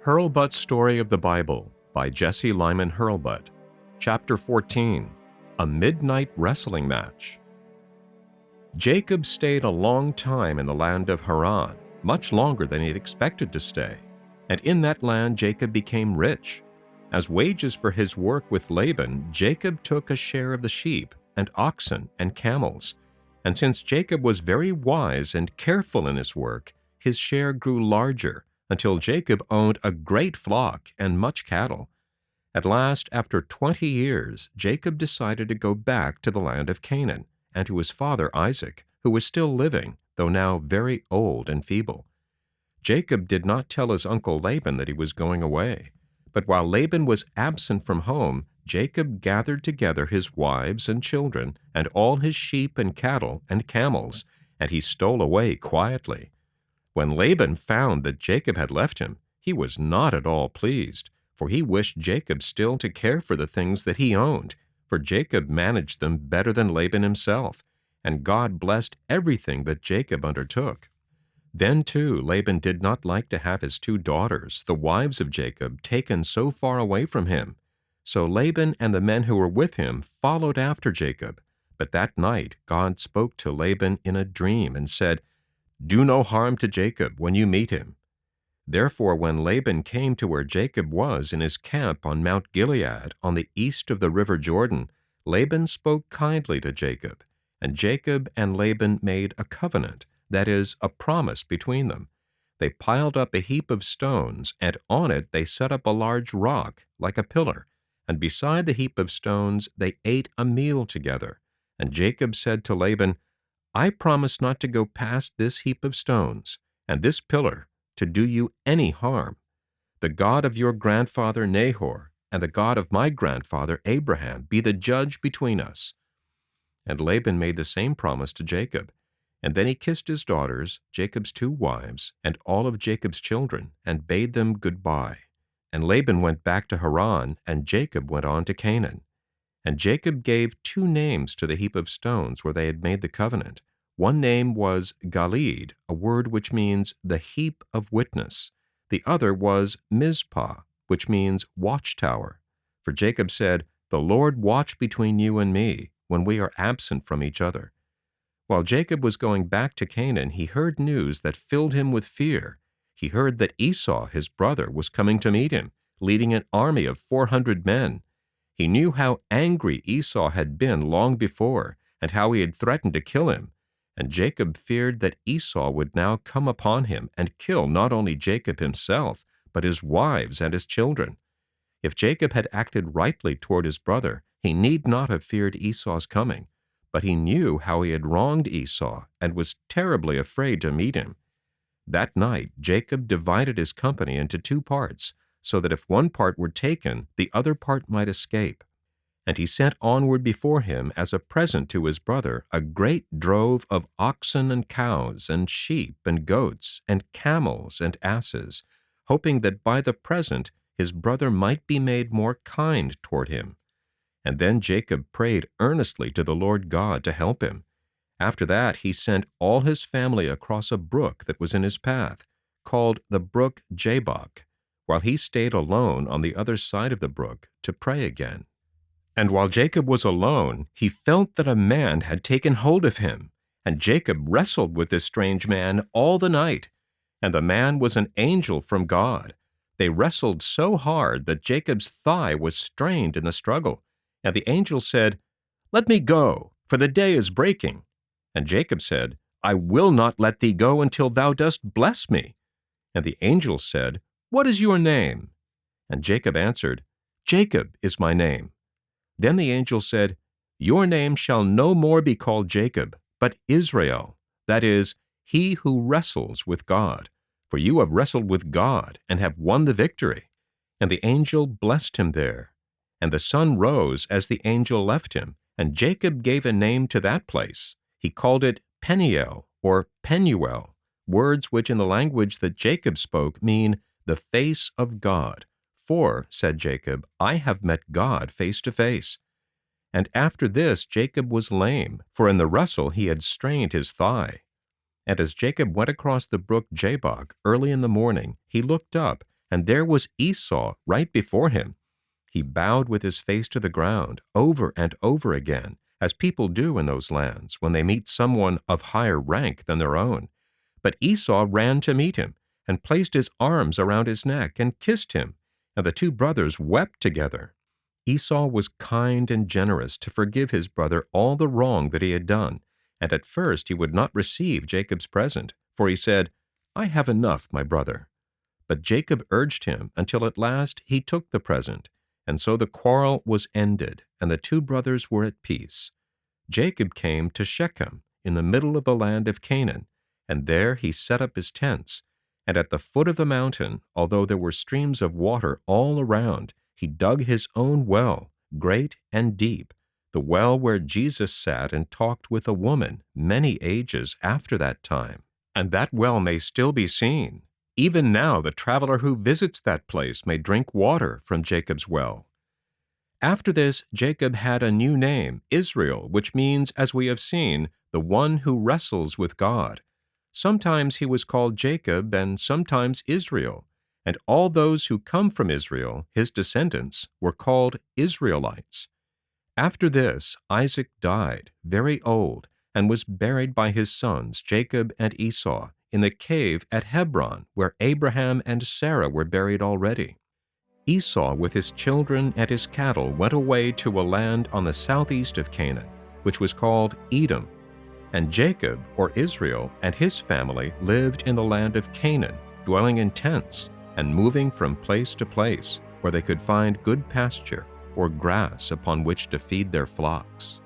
Hurlbut's Story of the Bible by Jesse Lyman Hurlbut. Chapter 14, A Midnight Wrestling Match. Jacob stayed a long time in the land of Haran, much longer than he had expected to stay. And in that land Jacob became rich. As wages for his work with Laban, Jacob took a share of the sheep and oxen and camels. And since Jacob was very wise and careful in his work, his share grew larger, until Jacob owned a great flock and much cattle. At last, after 20 years, Jacob decided to go back to the land of Canaan, and to his father Isaac, who was still living, though now very old and feeble. Jacob did not tell his uncle Laban that he was going away. But while Laban was absent from home, Jacob gathered together his wives and children, and all his sheep and cattle and camels, and he stole away quietly. When Laban found that Jacob had left him, he was not at all pleased, for he wished Jacob still to care for the things that he owned, for Jacob managed them better than Laban himself, and God blessed everything that Jacob undertook. Then, too, Laban did not like to have his 2 daughters, the wives of Jacob, taken so far away from him. So Laban and the men who were with him followed after Jacob. But that night God spoke to Laban in a dream and said, "Do no harm to Jacob when you meet him." Therefore, when Laban came to where Jacob was in his camp on Mount Gilead, on the east of the river Jordan, Laban spoke kindly to Jacob. And Jacob and Laban made a covenant, that is, a promise between them. They piled up a heap of stones, and on it they set up a large rock, like a pillar. And beside the heap of stones they ate a meal together. And Jacob said to Laban, "I promise not to go past this heap of stones, and this pillar, to do you any harm. The God of your grandfather Nahor, and the God of my grandfather Abraham, be the judge between us." And Laban made the same promise to Jacob. And then he kissed his daughters, Jacob's 2 wives, and all of Jacob's children, and bade them goodbye. And Laban went back to Haran, and Jacob went on to Canaan. And Jacob gave 2 names to the heap of stones where they had made the covenant. One name was Galeed, a word which means the heap of witness. The other was Mizpah, which means watchtower. For Jacob said, "The Lord watch between you and me, when we are absent from each other." While Jacob was going back to Canaan, he heard news that filled him with fear. He heard that Esau, his brother, was coming to meet him, leading an army of 400 men. He knew how angry Esau had been long before, and how he had threatened to kill him. And Jacob feared that Esau would now come upon him and kill not only Jacob himself, but his wives and his children. If Jacob had acted rightly toward his brother, he need not have feared Esau's coming. But he knew how he had wronged Esau, and was terribly afraid to meet him. That night Jacob divided his company into 2 parts, so that if one part were taken, the other part might escape. And he sent onward before him as a present to his brother a great drove of oxen and cows and sheep and goats and camels and asses, hoping that by the present his brother might be made more kind toward him. And then Jacob prayed earnestly to the Lord God to help him. After that he sent all his family across a brook that was in his path, called the brook Jabbok, while he stayed alone on the other side of the brook to pray again. And while Jacob was alone, he felt that a man had taken hold of him, and Jacob wrestled with this strange man all the night. And the man was an angel from God. They wrestled so hard that Jacob's thigh was strained in the struggle. And the angel said, "Let me go, for the day is breaking." And Jacob said, "I will not let thee go until thou dost bless me." And the angel said, "What is your name?" And Jacob answered, "Jacob is my name." Then the angel said, "Your name shall no more be called Jacob, but Israel, that is, he who wrestles with God. For you have wrestled with God, and have won the victory." And the angel blessed him there. And the sun rose as the angel left him, and Jacob gave a name to that place. He called it Peniel, or Penuel, words which in the language that Jacob spoke mean the face of God. "For," said Jacob, "I have met God face to face." And after this Jacob was lame, for in the wrestle he had strained his thigh. And as Jacob went across the brook Jabbok early in the morning, he looked up, and there was Esau right before him. He bowed with his face to the ground over and over again, as people do in those lands when they meet someone of higher rank than their own. But Esau ran to meet him, and placed his arms around his neck and kissed him, and the two brothers wept together. Esau was kind and generous to forgive his brother all the wrong that he had done, and at first he would not receive Jacob's present, for he said, "I have enough, my brother." But Jacob urged him until at last he took the present, and so the quarrel was ended, and the two brothers were at peace. Jacob came to Shechem in the middle of the land of Canaan, and there he set up his tents. And at the foot of the mountain, although there were streams of water all around, he dug his own well, great and deep, the well where Jesus sat and talked with a woman many ages after that time. And that well may still be seen. Even now the traveler who visits that place may drink water from Jacob's well. After this, Jacob had a new name, Israel, which means, as we have seen, the one who wrestles with God. Sometimes he was called Jacob and sometimes Israel, and all those who come from Israel, his descendants, were called Israelites. After this, Isaac died, very old, and was buried by his sons Jacob and Esau in the cave at Hebron, where Abraham and Sarah were buried already. Esau with his children and his cattle went away to a land on the southeast of Canaan, which was called Edom. And Jacob, or Israel, and his family lived in the land of Canaan, dwelling in tents and moving from place to place, where they could find good pasture or grass upon which to feed their flocks.